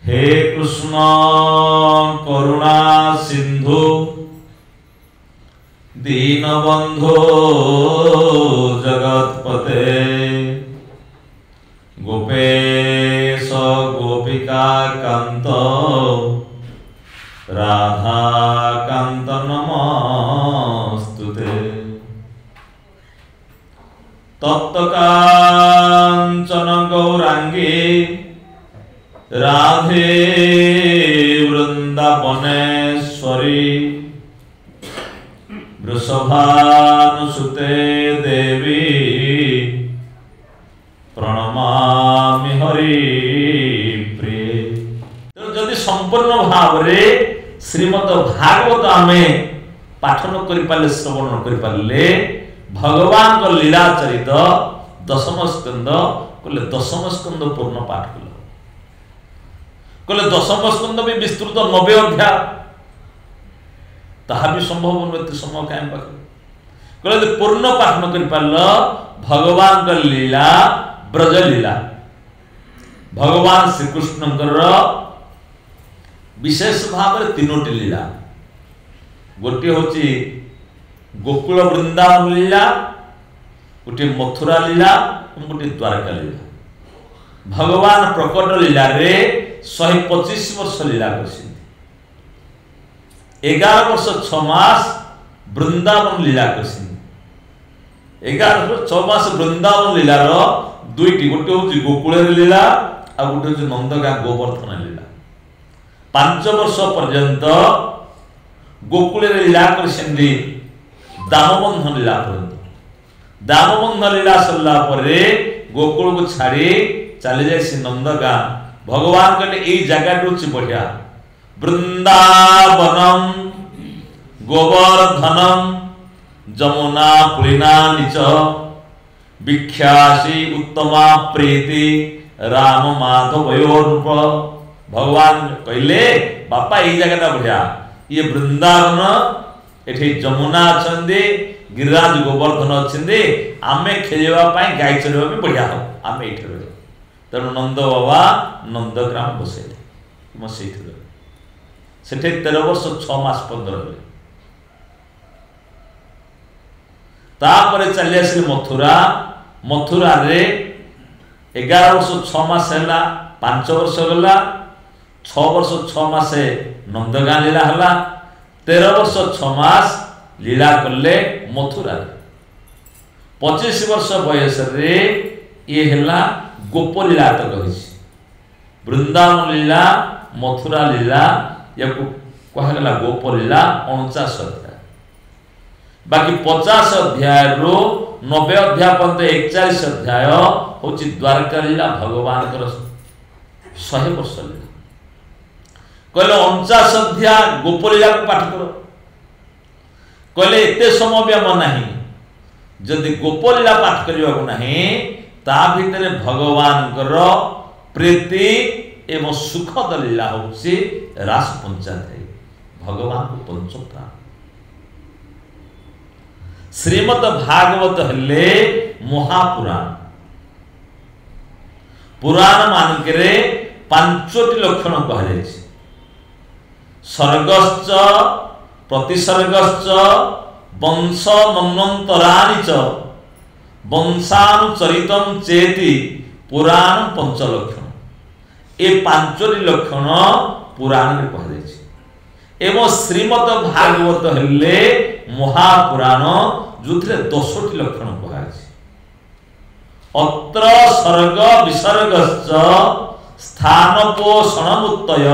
हे कृष्ण करुणा सिंधु दीनबंधो जगतपते गोपेश गोपिका कांत राधा कांत नमस्तुते तप्तकांचन गौरांगी राधे वृंदावनेश्वरी वृषभानुसुते देवी प्रणमामि हरि प्रिय। जदि संपूर्ण भाव रे श्रीमद भागवत आमे पाठन करि पाले श्रवण करि पाले भगवान को लीला चरित दशम स्कंद कहले दशम स्कंद पूर्ण पाठ कलो कहले दशम स्कंद भी विस्तृत 90 अध्याय ताहा भी संभव नते समय कायम पाख कहले पूर्ण पाठ न करि पाल भगवान को लीला ब्रज लीला भगवान श्री कृष्णकर विशेष भाव में तीनोटी लीला गोटे होची गोकुल वृंदावन लीला गोटे मथुरा लीला गोटे द्वारका लीला भगवान प्रकट लीला रे 125 वर्ष लीला करछिन 11 वर्ष 6 मास वृंदावन लीला करछिन 11 वर्ष 6 मास वृंदावन लीला रो दुईटी गोटे होची गोकुल लीला आ गोटे होची नंदगां गोवर्धन लीला 5 वर्ष पर्यंत गोकुल लीला करछिन दामोबंधन लीला पर्यंत दामोबंधन लीला सरला परे गोकुल को छाड़ी चली जाए से नंदगां भगवान कहले एई जगह रुचि बढ़िया वृंदावनम गोवर्धनम जमुना पुलिना निच विख्यासी उत्तमा प्रीति राम माधवयोरूप भगवान कहले बापा एई जगह बढ़िया ये वृंदावन एठी जमुना अछंदी गिरिराज गोवर्धन अछंदी आमे खेलिबा पाई गाय चरबा भी बढ़िया हो आमे एठी रह तेणु नंद बाबा नंदग्राम बसे मसे सेठे 13 वर्ष 6 मास 15 रहे तापरे चली आसिल मथुरा मथुरा रे 11 वर्ष 6 मास हैला 5 वर्ष गला 6 वर्ष 6 मासे नंदगां लीला हला 13 वर्ष 6 मास लीला करले मथुरा 25 वर्ष बयस रे ये हला गोप लीला तक कहिछि वृंदावन लीला मथुरा लीला याकु कहा गला गोप लीला 49 अध्याय बाकी 50 अध्याय रो 90 अध्याय पर्यंत 41 अध्याय होछि द्वारका लीला भगवान कर 100 वर्ष लीला कहले 49 अध्याय गोपलीला को पाठ करो कहले एते समय भी हम नहीं जदि गोपलीला पाठ करिया को नहीं ता भितरे भगवान कर प्रीति एवं सुखद लीला होछि रास पंचाध्याय भगवान को पंचप्राण श्रीमद भागवत हले महापुराण पुराण मानकरे 5टी लक्षण कहा जायछि सर्गश्च प्रतिसर्गश्च वंश मन्वन्तराणि च वंशानुचरितम चेति पुराण पंचलक्षण ए 5टी लक्षण पुराण में कहा जायछि एवं श्रीमद भागवत हले महापुराण जोथिरे 10टी लक्षण कहा जायछि अत्र सर्ग विसर्गश्च स्थानपोषणमुत्तय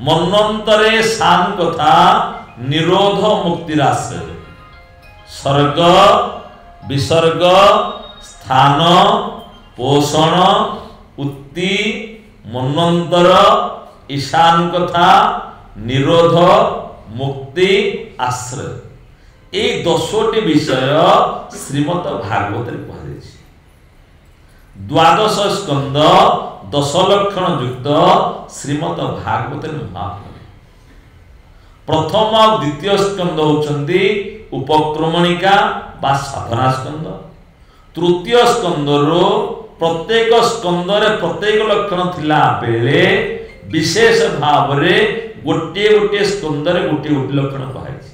मन्वन्तरे सान कथा निरोध मुक्तिराश्रय सर्ग विसर्ग स्थान पोषण उत्ति मन्वन्तर ईशान कथा निरोध मुक्ति आश्रय ए 10टी विषय श्रीमद भागवत रे कहा जायछि 12 स्कंद 10 लक्षण युक्त श्रीमद भागवत महापुराण प्रथम और द्वितीय स्कंद होचंदी उपक्रमणिका बा साधना स्कंद तृतीय स्कंद रो प्रत्येक स्कंद रे प्रत्येक लक्षण थिला बेले विशेष भाव रे गोटे गोटे स्कंदरे गोटे गोटे लक्षण कहाइछि।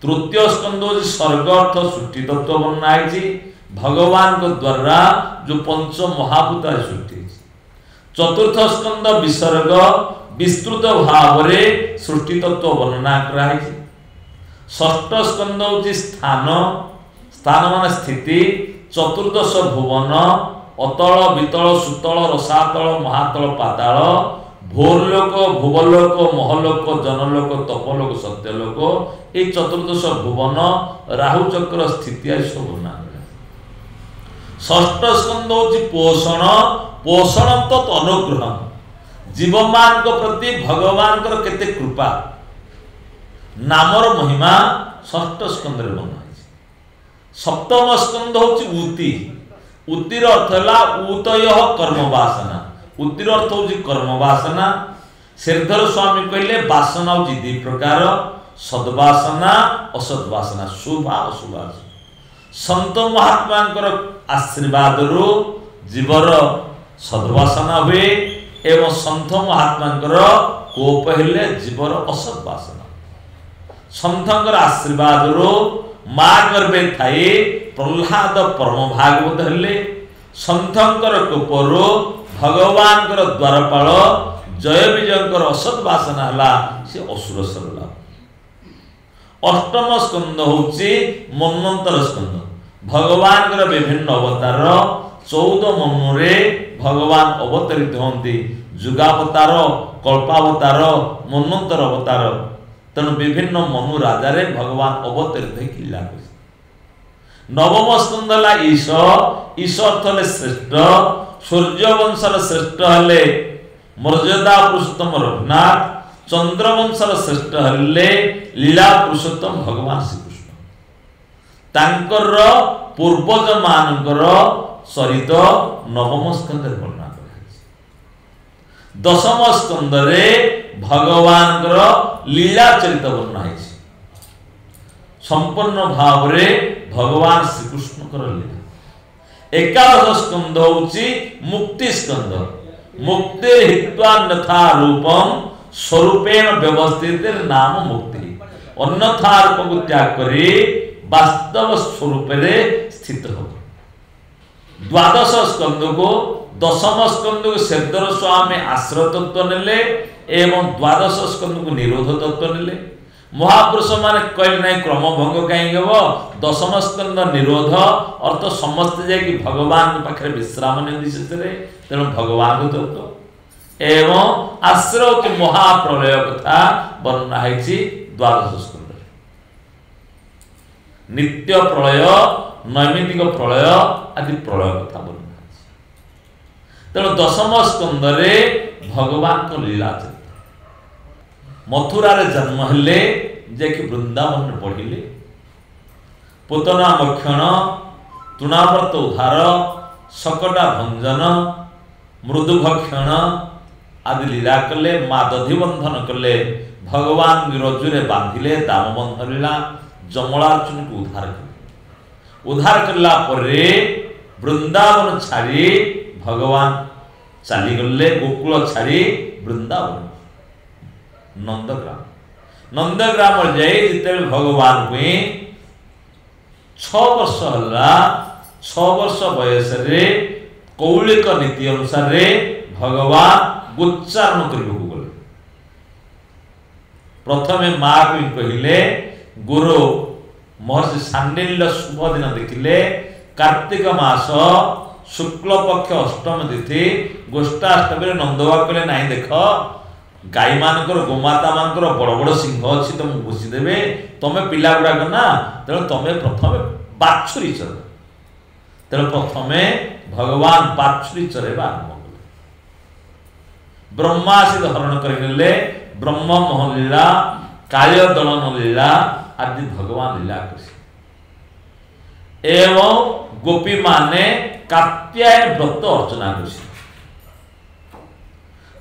तृतीय स्कंद होछि स्वर्ग अर्थ सृष्टि तत्व वर्णना है भगवान को द्वारा जो पंच महाभूत सृष्टि। चतुर्थ स्कंद विसर्ग विस्तृत भाव रे सृष्टि तत्व वर्णना कराई। षष्ठ स्कंद होछि स्थान, स्थान मान स्थिति। चतुर्दश भुवन अतल वितल सुतल रसातल महातल पाताल भोरलोक भुवलोक महलोक जनलोक तपलोक सत्यलोक ये चतुर्दश भुवन राहु चक्र स्थिति सब वर्णना। षष्ठ स्कंद होछि पोषण, पोषण तो अनुग्रह जीवमान को प्रति भगवान कर केते कृपा नामर महिमा षष्ठ स्कंद रे वर्णना। सप्तम स्कंद होछि ऊति, ऊतिर अर्थ है ऊतय कर्म वासना। ऊतिर अर्थ होछि कर्म वासना। श्रीधर स्वामी कहले वासना होछि दी प्रकार, सद्वासना असद्वासना, शुभ अशुभ। संत महात्मा आशीर्वाद रु जीवर सद्वासना हुए एवं संत महात्मा कोप हेले जीवर असद्वासना। संतर आशीर्वाद रु माँ गर्भे थाई प्रहलाद परम भागवत हेले। संतर कोपरु भगवान द्वारपाल जय विजय असद्वासना हला से असुर सरला। अष्टम स्कंद होछि मन्वंतर स्कंद। भगवान विभिन्न अवतार 14 मनुरे भगवान अवतरित होती। जुगावतार, कल्पावतार, मन्वंतर अवतार। तेणु विभिन्न मनु राजा रे भगवान अवतरित किला। नवम स्कंद है ईश, ईश अर्थ है श्रेष्ठ। सूर्यवंशर श्रेष्ठ हेले मर्यादा पुरुषोत्तम रघुनाथ। चंद्रवंशर श्रेष्ठ हेले लीला पुरुषोत्तम भगवान श्रीकृष्ण। तांकर पूर्वज मानकर चरित नवम स्कंद वर्णना कराई। दशम स्कंद रे भगवान लीला चरित वर्णना है। संपूर्ण भाव रे भगवान श्रीकृष्ण लीला। एकादश स्कंद होछि मुक्ति स्कंद। मुक्ति हित्वा अन्यथा रूपम स्वरूपेण व्यवस्थित नाम मुक्ति। अन्यथा रूप को त्याग करी वास्तव स्वरूप रे स्थित हो। द्वादश स्कंद को दशम स्कंद को श्रीधर स्वामी आश्रय तत्व नेले एवं द्वादश स्कंद को निरोध तत्व नेले। महापुरुष माने कहले नहीं क्रम भंग कहीं हम। दशम स्कंद निरोध अर्थ समस्त जाकि भगवान के पाखे विश्राम नहीं से तेणु भगवान तत्व एवं आश्रय के महाप्रलय कथा वर्णना है द्वादश स्कंद। नित्य प्रलय, नैमित्तिक प्रलय आदि प्रलय कथा वर्णना है। तेणु दशम स्कंद रे भगवान को लीला चरित। मथुरा रे जन्म हेले जे कि वृंदावन में पढ़िले। पुतना मक्षण, तृणावर्त उद्धार, सकटा भंजन, मृदु भक्षण आदि लीला कले। माँ दधि बंधन कले, भगवान रजुरे बांधिले, दाम बंधन लीला। जमलार्जुन को उद्धार कले। उद्धार करला परे वृंदावन छाड़ी भगवान चली गले। गोकुल छाड़ी वृंदावन नंदग्राम। नंदग्राम जाई जिते भगवान को 6 वर्ष हल्ला। 6 वर्ष बयस रे कौलिक नीति अनुसार भगवान गोच्चारण करने को गले। प्रथमे माँ को कहले गुरु महर्षि सांडिल्य शुभ दिन देखिले। कार्तिक मास शुक्ल पक्ष अष्टम तिथि गोष्ठाष्टमी नंदवा कहले नहीं देख गाई मानकर गोमाता मानकर बड़ बड़ सिंह अच्छी तुम घुषी देवे तुम पिला गुड़ाक ना। तेणु तुम प्रथम बाछुरी चर। तेणु प्रथम भगवान बाछुरी चरेवा आरंभ कले। ब्रह्मासी हरण करले। ब्रह्म मोहन लीला, काय दलन लीला आदि भगवान लीला कर। एवं गोपी माने कात्यायन व्रत अर्चना कर।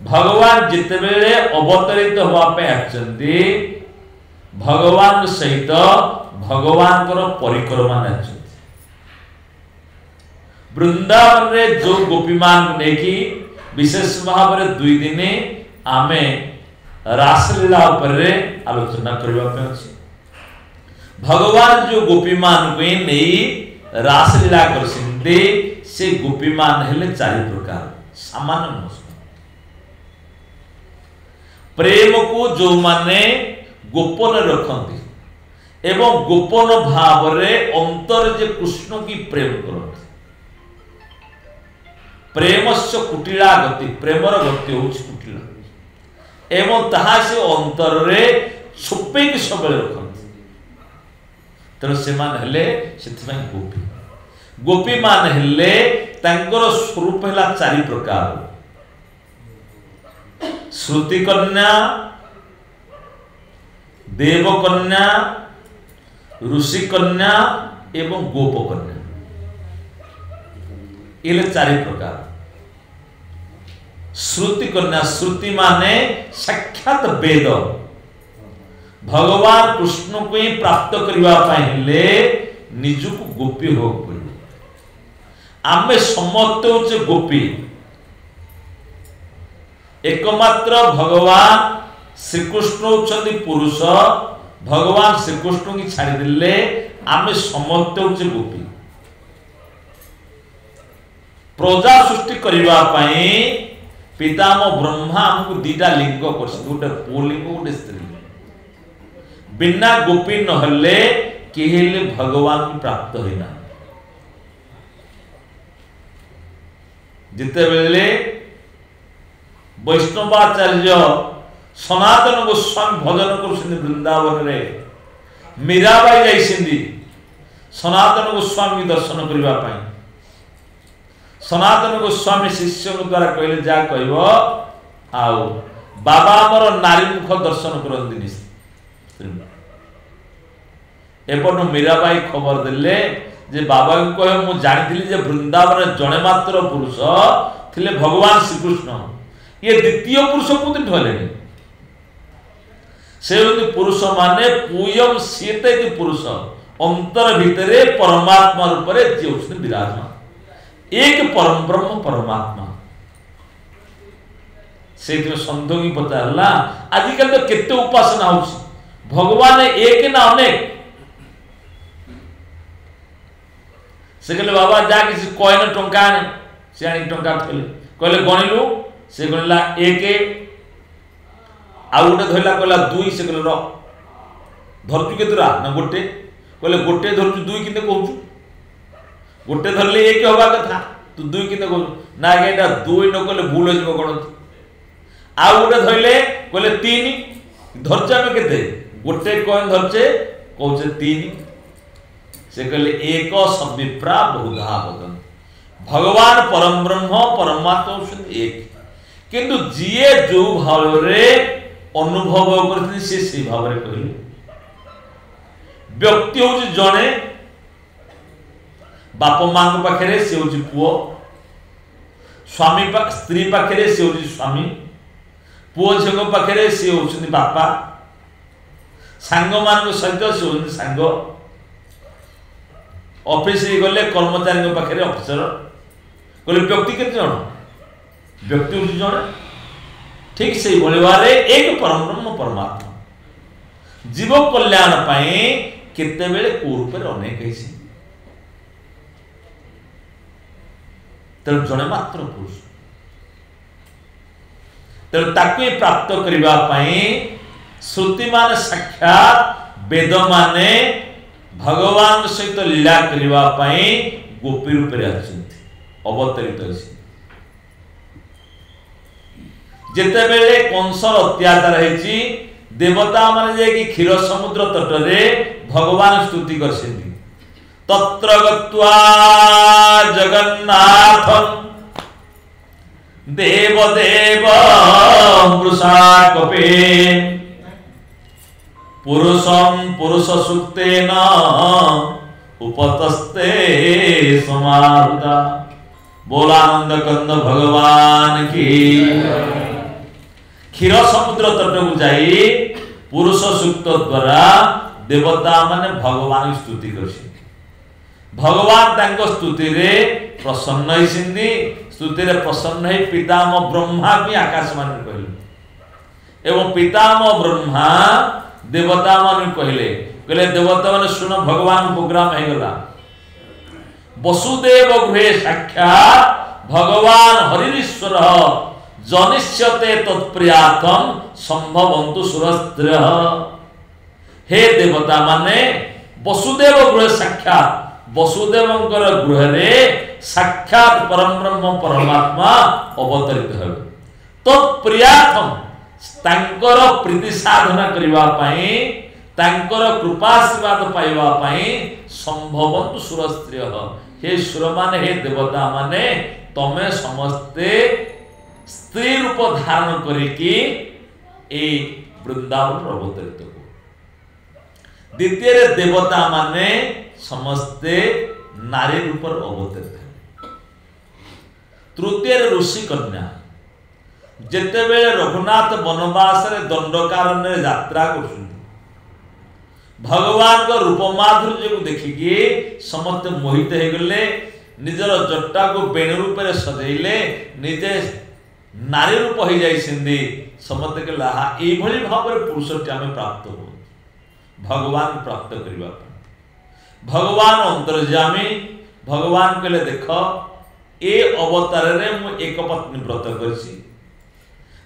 भगवान जितेबेले अवतरित होवापे आछंती भगवान सहित भगवान परिक्रमा आछंती। वृंदावन रे जो गोपी मान नेकी विशेष भाव में 2 दिन आमे रासलीला उपरे आलोचना करबा पे अछि। भगवान जो गोपी मान को नहीं रासलीला करसिंदे से गोपी मान हेले चारि प्रकार सामान्य नमस्कार। प्रेम को जो माने गोपन रखती एवं गोपन भाव रे अंतर जे कृष्ण की प्रेम करती। प्रेमस्य कुटिला गति प्रेमर गति होछि कुटिला एवं ताहा से अंतर रे छुपे की सब रखती। तेणु से हेले गोपी गोपी मान हेले तांकर स्वरूप है चारि प्रकार श्रुति कन्या देव कन्या ऋषि कन्या एवं गोप कन्या ये चारि प्रकार। श्रुति कन्या श्रुति माने साक्षात वेद भगवान कृष्ण को ही प्राप्त करने निजक गोपी हो पड़े। आमे समस्त होचे गोपी एकमात्र भगवान श्रीकृष्ण होचंदी पुरुष। भगवान श्रीकृष्ण की छाड़ी दिले आमे समस्त होचे गोपी। प्रजा सृष्टि करबा पई पितामह ब्रह्मा हमको दीटा लिंग करछ गोटे पुलिंग गोटे स्त्री बिना गोपी नहले केहेले भगवान की प्राप्त होइना। जिते बेले वैष्णवाचार्य सनातन गोस्वामी भजन कर वृंदावन रे मीराबाई जाइसिंदी सनातन गोस्वामी दर्शन करबा पई। सनातन गोस्वामी शिष्य द्वारा कहले जा कहबो आउ बाबा हमर नारी मुख दर्शन करंदिनी। एपटो मीराबाई खबर देले जे बाबा को कहे मु जानिथिली जे वृंदावन जणे मात्र पुरुष थिले भगवान श्रीकृष्ण ये द्वितीय पुरुष कोति ढलेनी से पुरुष माने पूयम सीते पुरुष अंतर भितरे परमात्मा रूप रे जे उछने विराजमान एक परम ब्रह्म परमात्मा। से संधोगी पचारला आजिकल तो केते उपासना होछि भगवान एक ना अनेक। से कहले बाबा जा किसी कॉइन टंका ने से आनी टंका थले कहले गणिलु से गणिला एक आ गोटे धरला कहला दुई से कहले र धरजु केतरा ना गोटे कहले गोटे धरजु दुई किने कहूछु गोटे धरले एक होबा कथा तू दुई किने कहू ना एटा दुई न कहले भूल हो गणति आ गोटे धरले कहले तीन धरजा में केते गोटे कॉइन धरचे कहूचे तीन से कहले एक सविप्रा बहुधा वदन भगवान परम ब्रह्म परमात्मा एक किंतु जिए जो भाव रे अनुभव करथि से भाव रे कहले व्यक्ति हो जणे बाप मां पाखरे से हो पुओ स्वामी स्त्री पाखरे से हो स्वामी पुओ झियो पाखरे से हो बापा सांग मान सहित से हो सांग ऑफिस गले कर्मचारी पाखे ऑफिसर कहले व्यक्ति केते जण व्यक्ति उठी जण ठीक से भलिवारे एक परम ब्रह्म परमात्मा जीव कल्याण पाए केते बेले को रूप रे अनेक हैसी तर जणे मात्र पुरुष तर ताके प्राप्त करबा पाए श्रुति मान साक्षात वेद माने भगवान सहित लीला करबा पाए गोपी रूप रे आछंती अवतरित अछि। जेते बेले कंसर अत्याचार हेछि देवता माने जे कि क्षीर समुद्र तट रे भगवान स्तुति करसेंती तत्र गत्वा जगन्नाथ देव देव मृषा कपे पुरुषम पुरुष सुक्तेन उपतस्ते समारुदा। बोलानंद कंद भगवान की। क्षीर समुद्र तट को जाई पुरुष सूक्त द्वारा देवता माने भगवान स्तुति करछि भगवान तांको स्तुति रे प्रसन्न हिसिंदी स्तुति रे प्रसन्न है पितामह ब्रह्मा भी आकाश मान कहले एवं पितामह ब्रह्मा देवता मान कहले कहले देवता मान सुन भगवान प्रोग्राम है गला वसुदेव गृहे साक्षात भगवान हरिश्वर जनिष्यते तत्प्रियातम संभवन्तु सुरस्त्रिय। हे देवता माने वसुदेव गृह साक्षात वसुदेवंकर गृह रे साक्षात परम ब्रह्म परमात्मा अवतरित हेबे तत्प्रियातम तांकर प्रीति साधना करिवा पई तांकर कृपाशीर्वाद पाइबा पई संभवन्तु सुरस्त्रिय। हे सुर माने हे देवता माने तमे समस्ते स्त्री रूप धारण करिकी ए वृंदावन अवतरित हो। द्वितीय देवता माने समस्ते नारी रूप अवतरित। तृतीय ऋषि कन्या जेते बेले रघुनाथ वनवास रे दंडकारण्य यात्रा कर भगवान को रूप माधुर्य को देखिकी समस्त मोहित हो गले निजर जटा को बेण रूप में सजैले निजे नारी रूप हो जाई समस्त के लाहा एभली भाव पुरुषटी आम प्राप्त हो भगवान प्राप्त करने भगवान अंतर्जामी भगवान कहले देख ए अवतार रे मु एक पत्नी व्रत करछि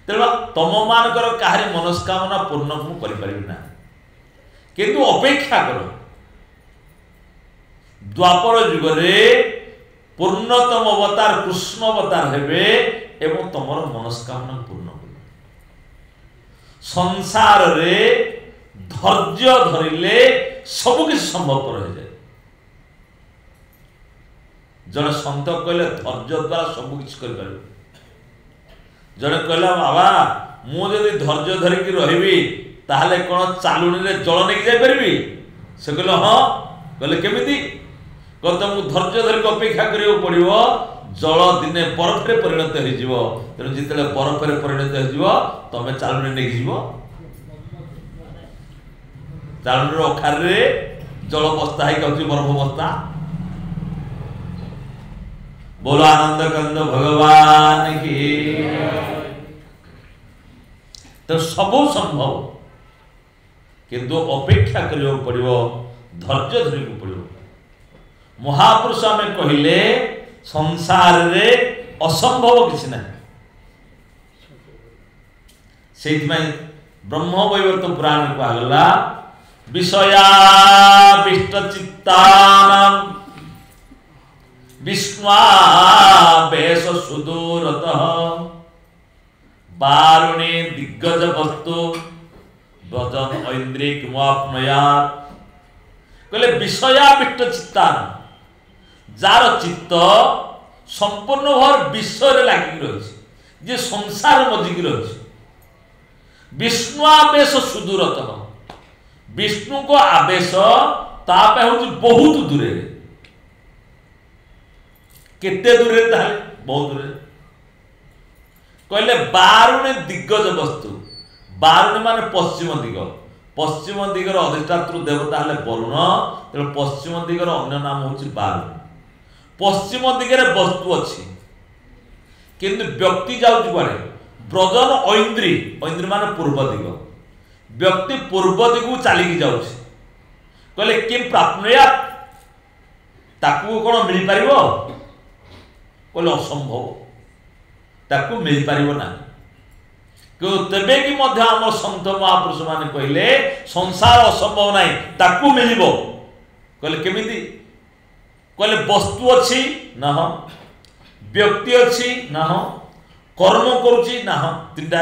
तेणु तुम मानकर काहारी मनस्कामना पूर्ण मु करि परिबि ना किंतु अपेक्षा कर द्वापर युग रे पूर्णतम अवतार कृष्ण अवतार हेबे एवं तुमर मनस्कामना पूर्ण कर संसार रे धैर्य धरिले सब किसी संभवपर हो जाए। जड़े सत कहले धैर्य द्वारा सब किसी कर जड़े कहला बाबा मुझे धैर्य धरिकी रही ताहले कौन चालुनी रे जल नहीं जाई परबी से कहले हाँ कहले केमिति कहले तुमको धैर्य धरिक अपेक्षा करियो पड़िबो जल दिने बरफ रे परिणत हो जिवो तेणु जितले बरफ रे परिणत हो जिवो तमे चालुनी नहीं जिवो चालुनी रो अखार रे जल बस्ता है कहछि बरफ बस्ता। बोलो आनंद कंद भगवान की। तो सब संभव किंतु अपेक्षा करियो पड़िबो धैर्य धरिक पड़िबो। महापुरुष आमे कहिले संसार रे असंभव किछि ना सेइतमै ब्रह्म वैवर्त पुराण कहला विषयाविष्ट चित्तानां विष्णुवेश सुदूरतः वारुणे दिग्गज वस्तु वचन ऐन्द्रिय किमाप्नुयात् कहले विषयाविष्ट चित्तानां जार चित्त संपूर्ण भर विषय लागिक रही जे संसार मजिक रही विष्णु आवेश सुदूरतः विष्णु को आवेश तापे हूँ बहुत दूर केते दूर बहुत दूर कहले बारुणे दिग्गज वस्तु बारुणी माने पश्चिम दिगर अधिष्ठातृ देवता हेले वरुण तेणु पश्चिम दिगर अन्य नाम हूँ बारुणी पश्चिम दिगरे वस्तु अच्छी किंतु व्यक्ति जाउछि कुआडे ब्रजन ऐन्द्री माने पूर्व दिग व्यक्ति पूर्व दिगु चलिकी जाउछि कहले किम प्राप्नुया ताकू कोन मिल पारिबो कहले असंभव ताकू मिल पारिबो ना क्यों तबे कि मध्य आम संत महापुरुष माने कहले संसार असंभव नाही ताकू मिलिबो कहले केमिति कहले वस्तु अच्छी ना व्यक्ति अच्छी ना कर्म करुची ना तीनटा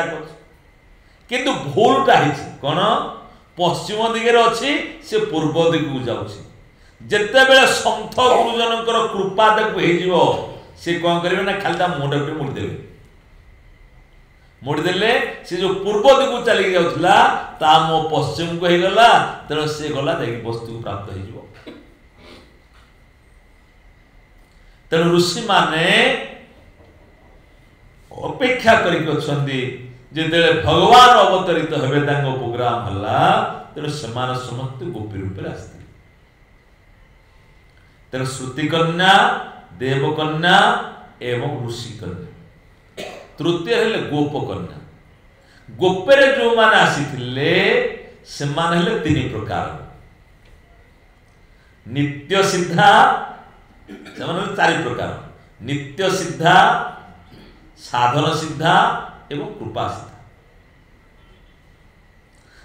किंतु भूलटा है कौन पश्चिम दिगरे अच्छी से पूर्व दिग को जाउछि जेते बेले संत गुरुजनकर कृपा ताकू हेजिवो से कौन करिवे ना खाली मुंडा मुड़ी देवे मुड़ी देले से जो पूर्व दिग को चली जाउथला ता मो पश्चिम को हे गला तेणु से गला जाई वस्तु प्राप्त हेजिवो। तेणु ऋषि माने अपेक्षा करिकछन्ती जेते भगवान अवतरित हेबे तांको प्रोग्राम हल्ला तेणु समान समस्त गोपी रूप रे आस्ते तेणु श्रुति कन्या देव कन्या एवं ऋषि कन्या तृतीय हेले गोप कन्या गोपेरे जो माने आसीथिले से माने हेले तीन प्रकार नित्य सिद्धा से माने चार प्रकार नित्य सिद्धा साधन सिद्धा एवं कृपा सिद्धा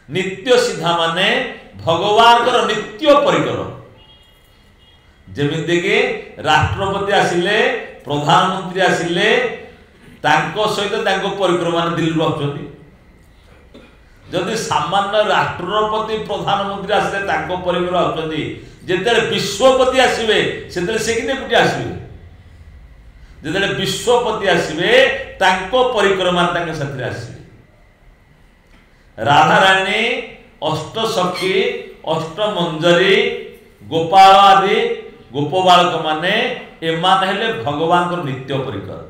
नित्य सिद्धा माने भगवान को नित्य परिकर जेमिति के राष्ट्रपति आसिले प्रधानमंत्री आसिले तांको सहित तांको परिकर माने दिल्ली रहउछथि जदि सामान्य राष्ट्रपति प्रधानमंत्री आसिले तांको परिकर रहउछथि जेतेले विश्वपति आसीबे सेतेले से किने कुटी आसीबे जेतेले विश्वपति आसीबे तांको परिकर माने तांके साथी आसीबे राधा रानी अष्ट सखी अष्ट मंजरी गोपाल आदि गोप बालक माने एमान हेले भगवान को नित्य परिकर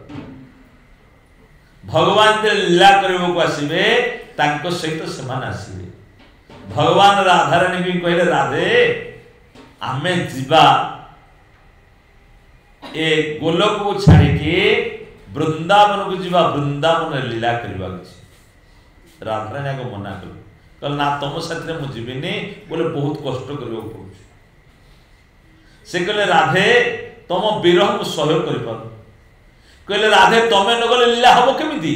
भगवान ते लीला करबो को आसीबे तांको सहित समान आसीबे भगवान राधा रानी भी कहले राधे आमे जीवा ए गोलोक को छाड़ी के वृंदावन को जीवा वृंदावन लीला करबा के राधा रानी को मना कल ना तुम साथ में जीविनी बोले बहुत कष्ट करबो पड़ुछ से कहले राधे तुम विरह को सहयोग कर पारो कहले राधे तमे न गले लीला हबो केमिति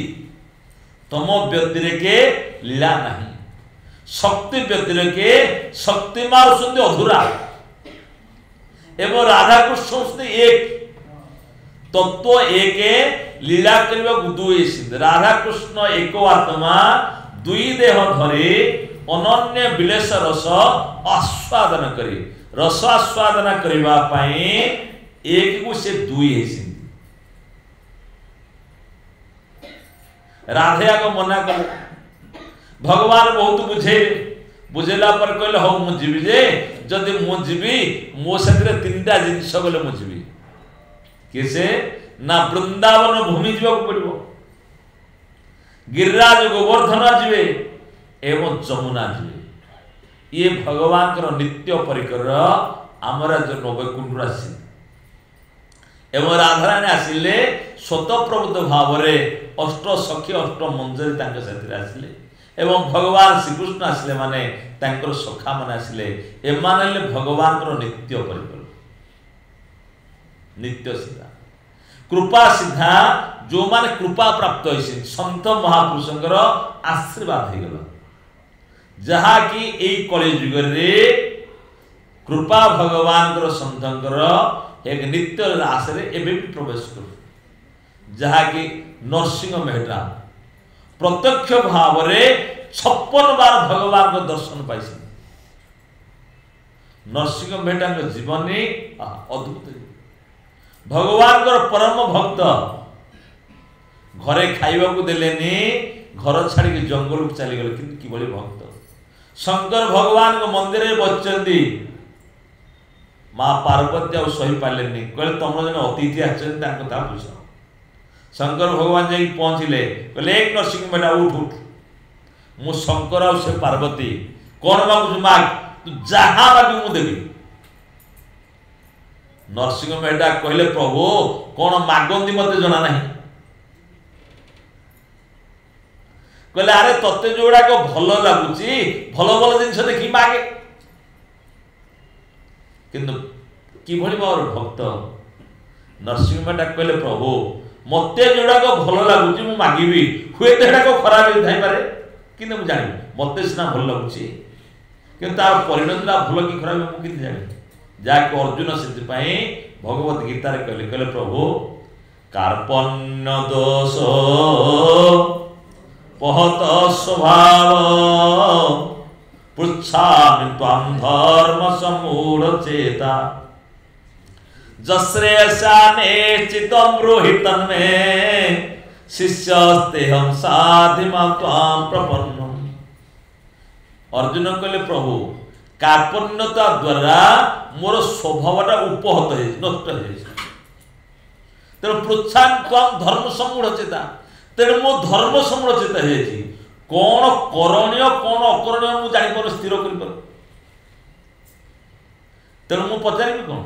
तुम व्यक्ति के लीला नहीं शक्ति व्यक्ति के शक्ति मार सुंदर अधूरा एवं राधा कृष्ण एक तत्व एक लीला करबा दुई सिद्ध राधा कृष्ण एक आत्मा दुई देह धरे अनन्य विलेस रस आस्वादन करी रस आस्वादन करबा पई एक को से दुई है सिद्ध राधे को मना कर भगवान बहुत बुझे बुझेला पर कहले हो मु जीवी जे जदि मु जीवी मो साथरे तीनटा जिंस गले मु जीवी किसे ना वृंदावन भूमि जीवा को पड़िबो गिरिराज गोवर्धन जीवे एवं जमुना जीवे ये भगवान कर नित्य परिकर आमरा जो नवकुंड राशि एवं राधारानी आसिले स्वतःप्रवृत्त भाव रे अष्ट सखी अष्ट मंजरी तांके साथी आसिले एवं भगवान श्रीकृष्ण आसिले माने तांकर सखा माने आसिले एमानले भगवान कर नित्य परिकर नित्य सिद्धा कृपा सिद्धा जो माने कृपा प्राप्त होइसिन संत महापुरुषंकर आशीर्वाद हे गेल जहा कि एई कलि युग रे कृपा भगवान कर संतंकर एक नित्य रास रे एबे भी प्रवेश कर जहा कि नरसिंह मेहटा प्रत्यक्ष भाव रे 56 बार भगवान को दर्शन पाइसिन नरसिंह मेहटा के जीवनी अद्भुत भगवान को परम भक्त घरे खाइबा को देलेनी घर छाड़ी के जंगल को चली गले कि बड़ी भक्त शंकर भगवान को मंदिर में बचचंदी मां पार्वती आ सही पालेनी कहले तुम जने अतिथि आछन ताको ता पूछ शंकर भगवान जाई पहुंचले कहले एक नरसिंह बेटा उठ उठ मु शंकर आ से पार्वती कोन मागु माग तू जहां मागु मु देबी नरसिंह मेहटा कहले प्रभु कौन मागंती मते जना नहीं कहले अरे तते जोड़ा को भलो लागुची भलो भलो जिंस देखि मागे किंतु कि भली मोर भक्त नरसिंह मेहटा कहले प्रभु मते जोड़ा को भलो लागुची मु मागिबी हुए तेडा को खराब थाई पारे किंतु मु जानि मते सिना भलो लागुची किंतु तार परिणतला भलो कि खराब मु कि जानि जाके अर्जुन से भगवत गीता कहले कहले प्रभु कार्पण्य दोष पहत स्वभाव पृच्छामि त्वां धर्म समूढ़ चेता जश्रेयसाने चितं ब्रूहि तन्मे शिष्यस्तेहं साधिमा त्वां प्रपन्नम् अर्जुन कहले प्रभु कार्पण्यता द्वारा मोर स्वभावटा उपहत है नष्ट है तेणु प्रोत्साहन त्वाम धर्म समूढ़ चेता तेणु मो धर्म समूढ़ चेता है कौन करणीय कौन अकरणीय मु जानि पर स्थिर करि पर तेणु मु पचारि कौन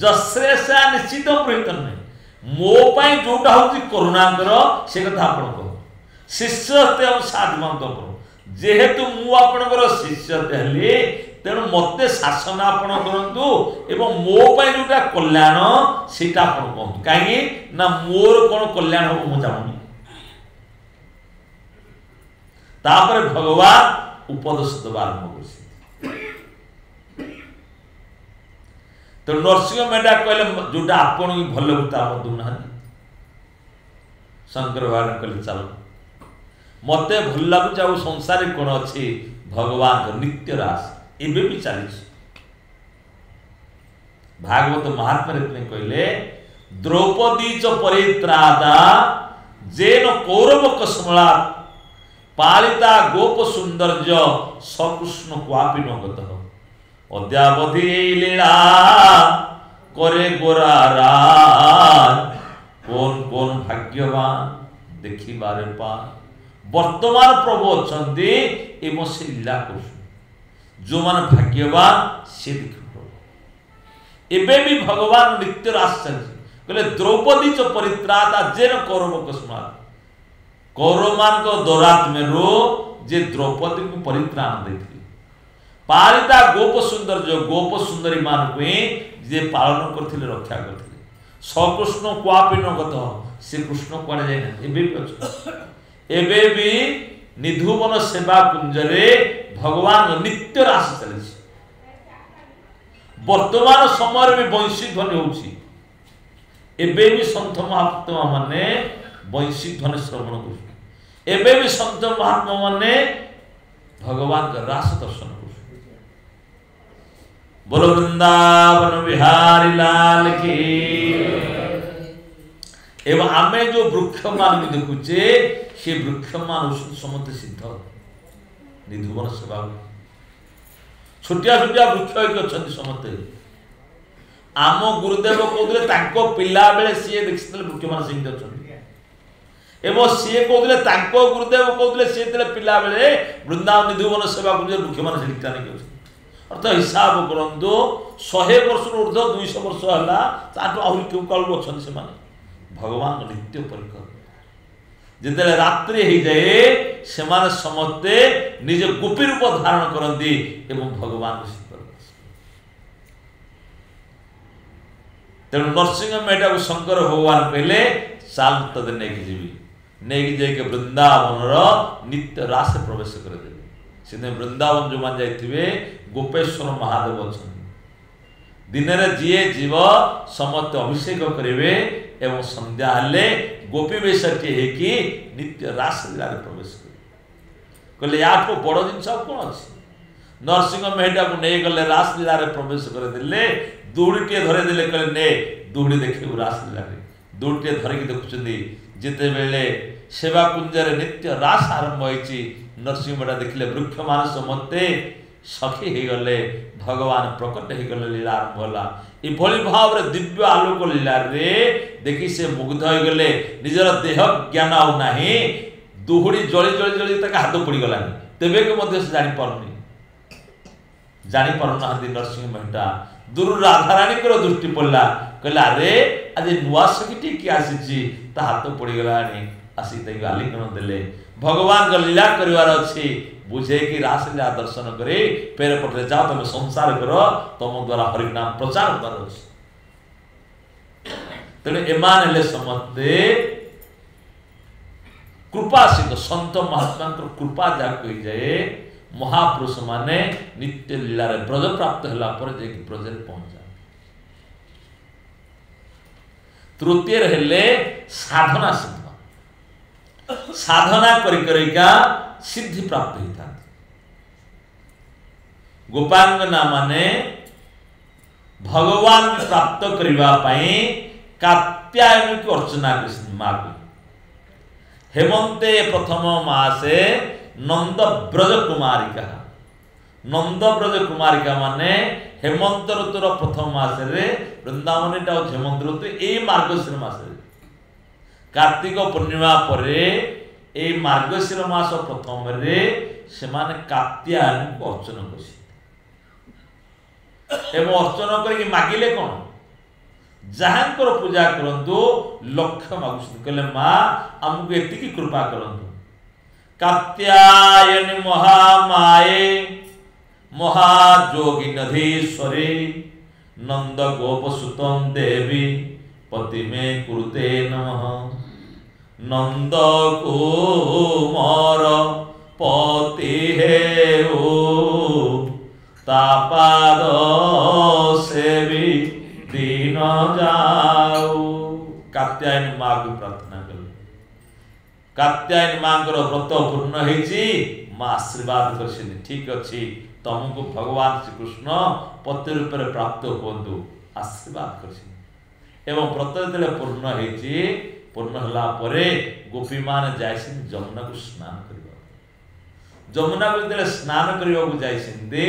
जश्रेषा निश्चित प्रहितन मो पाई जोटा होची करुणाकर से कथा आपण कह शिष्यते और साधुमंत जेहेतु मु आपणकर शिष्यते हेली तेणु मते शासन आपण करंतु एवं मो पई जोटा कल्याण सीटा आपण कहतु काहे ना मोर कोन कल्याण हो मु चाहूनी तापर भगवान उपदेश देवा आरंभ करसी तो नरसिंह मेढा कहले जोटा आपण की भल बुता मधु ना शंकर भगवान कहले चलो मते भल लागु जाऊ संसार कोन अछि भगवान नित्य रास एबे भी चली भागवत महात्मा रे कहले द्रौपदी च परित्राता जेन कौरव कसमला पालिता गोप सौंदर्य सकृष्ण क्वापि नगत अद्यावधि लीला करे गोरा कौन कौन भाग्यवान देखी बारे पा वर्तमान प्रभु अच्छे एवं से लीला कर जो मान भाग्यवान से देख एवं भी भगवान नित्य रास कहले द्रौपदी च परित्राता जेन कौरव कस्मात कौरव मान को दौरात्म्य रो जे द्रौपदी को परित्राण देती पालिता गोप सुंदर जो गोप सुंदरी मान को जे पालन करथिले रक्षा करथिले सकृष्ण क्वापि नगत से कृष्ण कुआडे जाय ना एबे भी अछि एबे भी निधुवन सेवा कुंजरे भगवान नित्य रास चली वर्तमान समय भी वंशी ध्वनि होउछि एबे भी संत महात्मा माने वंशी ध्वनि श्रवण कर एबे भी संत महात्मा माने भगवान का रास दर्शन कर बोलो वृंदावन बिहारी लाल की एवं आमे जो वृक्ष मान भी देखुचे से वृक्ष मान समस्त सिद्ध निधुवन सेवा छोटिया छोटिया वृक्ष अच्छे समस्ते आम गुरुदेव कहते तांको पिला बेले सी देखते वृक्ष मान सिद्ध अच्छा एवं सी कहते गुरुदेव कहते सी पिला बेले वृंदावन निधुवन सेवा वृक्ष मान शिक्षा नहीं अर्थात हिसाब करंतु 100 वर्ष ऊर्ध 200 वर्ष है ताठू आहरी क्यों कालू अच्छा से भगवान नित्य परिकर जिते रात्रि हो जाए से समस्ते निज गोपी रूप धारण करती एवं भगवान तेणु नरसिंह मेढा को शंकर भगवान कहले साल तद नहीं जीवी नहीं जाके वृंदावन नित्य रास प्रवेश करदे से वृंदावन जो मान जाइए गोपेश्वर महादेव अच्छा दिन में जीए जीव समस्त अभिषेक करेंगे एवं संध्या हेले गोपी वेश कि नित्य रास लीला प्रवेश करें कहले या बड़ जिन कौन अच्छे नरसिंह मेढा को नहीं गले रास लीला प्रवेश करदे दौड़ी धरेदे कहले ने दौड़ी देखू रास लीला दौड़ी धरिकी देखुं जिते बेले सेवा कुंजरे नित्य रास आरंभ होती नरसिंह मेढा देखले वृक्ष मान समस्ते सखी हो गले भगवान प्रकट हो गले लीला आरंभ होला इभली भाव रे दिव्य आलोक लीला रे देखि से मुग्ध हो गले निजर देह ज्ञान आउ नाही दुहुडी जळी जळी जळी तक हाथ पड़ी गलानी तेबे के मध्य से जानी पारुना नरसिंह मेढा दूर राधाराणी को दृष्टि पड़ला कहला अरे आज नुआ सखीटी कि आसी ता हाथ पड़ी गलानी आसी तक आलिंगन देले भगवान का लीला करिवार अछि बुझे कि रासलीला दर्शन करे पेड़ पटरे जाओ तुम संसार करो तुम द्वारा हरिनाम प्रचार कर तेणु एमान हेले समस्ते कृपासित संत महात्मा कृपा जहाँ कही जाए महापुरुष माने नित्य लीला ब्रज प्राप्त होला पर जे ब्रज पहुंच जाए तृतीय हेले साधना सिद्ध साधना करिका सिद्धि प्राप्त होता गोपांगना माने भगवान प्राप्त करबा पई कात्यायन की अर्चना कृष्ण माँ को हेमंते प्रथम मासे नंद ब्रज कुमारिका नंद ब्रज कुमारिका माने हेमंत ऋतुर प्रथम मासे वृंदावन हेमंत ऋतु ये मार्गशीर मास कार्तिक पूर्णिमा परे ए मार्गशीर मास प्रथम रे सेमाने कात्यायन को अर्चना करसी एवं अर्चना करके मागिले कौन जहांकर पूजा करंतु लक्ष्य मागुस कहले माँ आमको एतिकी कृपा करंतु कात्यायनी महामाये महाजोगिनधीश्वरे नंद गोपसुतं देवी पति में कुरुते नमः। नंद कुमार पति है ओ तापाद सेवी दीन जाओ। कात्यायनी माँ को प्रार्थना कले। कात्यायनी माँ व्रत पूर्ण होती माँ आशीर्वाद कर ठीक अच्छी तुमको भगवान श्रीकृष्ण पति रूप में प्राप्त हुंतु आशीर्वाद कर व्रत जो पूर्ण होती पूर्ण होला परे गोपी मान जाए जमुना को स्नान करने। जमुना को जो स्नान करने को जाते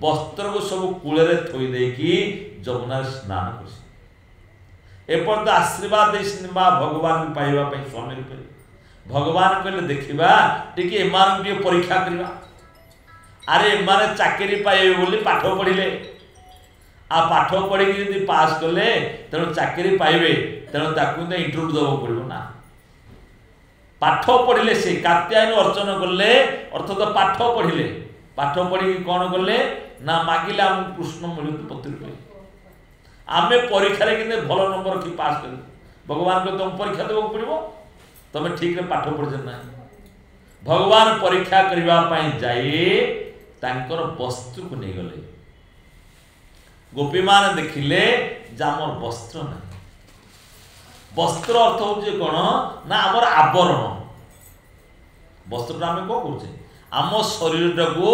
वस्त्र को सब कूल थोई देकी जमुना स्नान कर एपर्त आशीर्वाद माँ भगवान पाइबा स्वामी रूप भगवान कहले देखा टी परीक्षा करवा। अरे एमाने चाकरी पाइबे बोली पाठ पढ़िले आ पाठ पढ़ी यदि पास कले तेणु चाकरी पाइबे तेणु ताकू इंटरव्यू देवा पड़ो ना। पाठ पढ़िले से कात्यायनी अर्चन कले अर्थ तो पाठ पढ़िले पाठ पढ़ी कौन कले ना मागिले आम कृष्ण मिलु पति रूपे आम परीक्षा कि भल नंबर रखी पास कर भगवान को तुम परीक्षा देवा पड़ो तुम ठीक रे पाठ पढ़ ना। भगवान परीक्षा करने जाए तांकर वस्त्र को नहीं गले। गोपी मान देखिले जामर वस्त्र ना। वस्त्र अर्थ हूँ कौन ना आमर आवरण। वस्त्र आम कौन कर आम शरीर को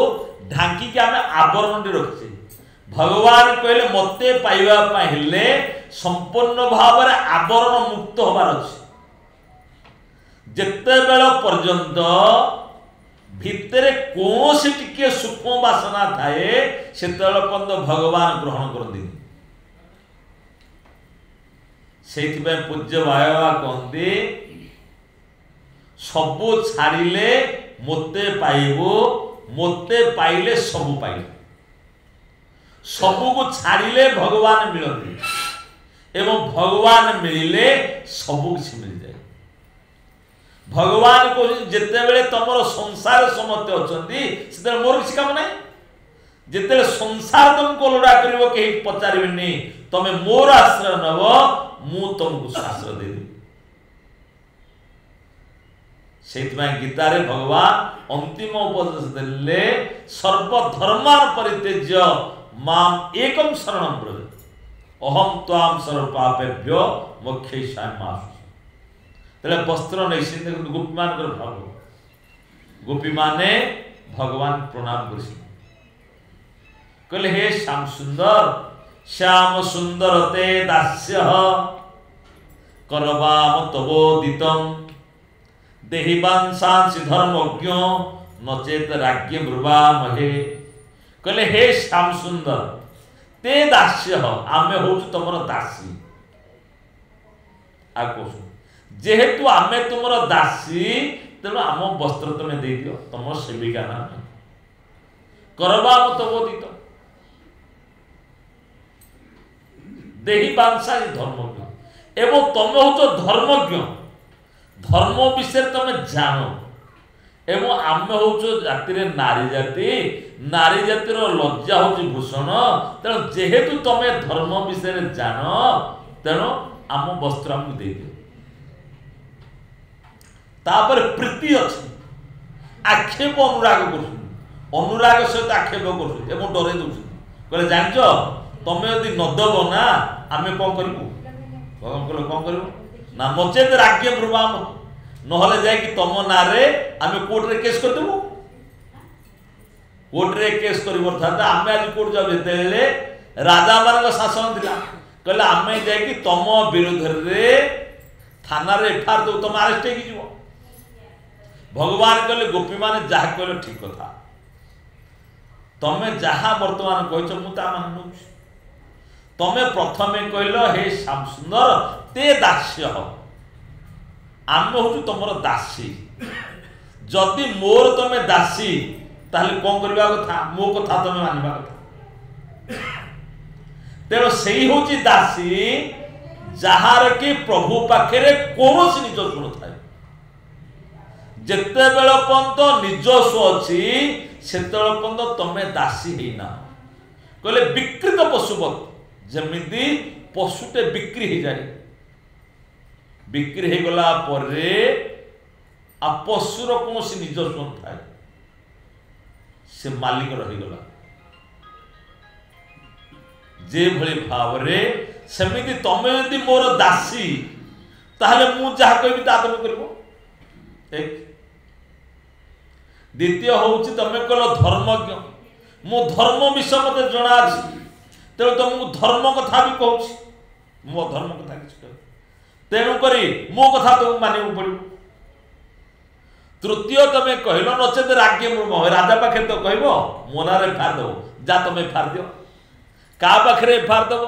ढांकी आम आवरण रखिचे। भगवान कहले मते पाइबा हेले संपूर्ण भाव आवरण मुक्त होबार अछि। जेते बेल पर्यंत भितरे कौन से टिके सूक्ष्म वासना थाए से पर्यंत भगवान ग्रहण करती। से पूज्य भाईबा कहते सबू छाड़िले मोते पाइबो मोते पाइले सबू पाइले। सबू को छाड़िले भगवान मिलती एवं भगवान मिले सबू किसी मिल जाए। भगवान को जिते बेले तुम संसार समस्ते अच्छा से मोर किसी काम ना। जिते संसार तुमको लोड़ा कर कहीं पचारे तुम्हें मोर आश्रय नब मु तुमको आश्रय देवी। से गीतार भगवान अंतिम उपदेश देले सर्वधर्मान परित्यज्य माम एकम शरणं व्रज अहम त्वाम सर्व पापेभ्यो मोक्षयिष्यामि। तेरे वस्त्र नहीं से गोपी मान भाव गोपी माने भगवान प्रणाम कर कहले हे श्याम सुंदर ते दास्य करवाम तवोदितम देहिवांसांसि धर्मज्ञ नचेत राज्ञ ब्रुवा महे। कहले हे श्याम सुंदर ते दास्य आमे हो तुम दासी। आ जेहेतु आमे तुम दासी तेणु आम वस्त्र तुम्हें दे दियो तुम सेविका ना करवा तबोदित देही बांसा धर्मज्ञ एवं तुम हो धर्मज्ञ धर्म विषय तुम जान एवं आम हो जाति नारी जातिर लज्जा हूँ भूषण तेणु जेहेतु तुम धर्म विषय जान तेणु आम वस्त्र आमको दे दियो। तापर प्रीति अच्छी आक्षेप अनुराग अनुराग सहित आक्षेप कर डर दे जाच तुम यदि नदब ना आम कौन करूँ भगवान कहले कौन करूँ ना नचेत राज्य ब्रुवाम नहले जाए तुम ना आम कोर्ट रे केस करदेबू। कोर्ट रे केस कर आम आज कोर्ट जाऊ जिते राजा मान शासन था कहले आम जाए तुम विरोध रे थाना रे एफआईआर दो तुम अरेस्ट हो। भगवान कहले गोपी माने जहाँ कहले ठीक कथा तमें जहाँ वर्तमान कह मान तमें प्रथमे कहल हे श्याम सुंदर ते दास्य आम हूँ तुम दासी जदि मोर तमें दासी ताहले कौन करवा कथा मो कथा तमें मानवा कथा। तेणु से हूँ दासी जार कि प्रभु पाखे कौन निज गुण थाए ଯେତେ ବେଳ ପର୍ଯ୍ୟନ୍ତ ନିଜସ୍ୱ ଅଛି ସେତେବେଳେ ପର୍ଯ୍ୟନ୍ତ ତମେ ଦାସୀ ହେଇନା। କହିଲେ ବିକ୍ରୀତ ପଶୁପତି, ଯେମିତି ପଶୁଟେ ବିକ୍ରି ହେଇଯାଏ, ବିକ୍ରି ହେଇଗଲା ପରେ ଆଉ ପଶୁର କୌଣସି ନିଜସ୍ୱ ନଥାଏ, ସେ ମାଲିକ ରହିଗଲା। ଯେଭଳି ଭାବରେ ସେମିତି ତମେ ଯଦି ମୋର ଦାସୀ, ତାହେଲେ ମୁଁ ଯାହା କହିବି ତାହା ତମେ କରିବ। ଏକ। ଦ୍ୱିତୀୟ ହଉଛି ତମେ କହିଲ ଧର୍ମଜ୍ଞ, ମୁଁ ଧର୍ମ ବିଷୟ ମତେ ଜଣା ଅଛି, ତେଣୁ ତମକୁ ଧର୍ମ କଥା ବି କହୁଛି, ମୋ ଧର୍ମ କଥା କିଛି କହିବି, ତେଣୁକରି ମୋ କଥା ତମକୁ ମାନିବାକୁ ପଡ଼ିବ। ତୃତୀୟ ତମେ କହିଲ ନଚେତ ରାଜ୍ୟ ମୃମ, ରାଜା ପାଖରେ ତ କହିବ ମୋ ନାଁରେ ଏଫଆଇଆର ଦେବ, ଯା ତମେ ଏଫଆଇଆର ଦିଅ। କାହା ପାଖରେ ଏଫଆଇଆର ଦେବ?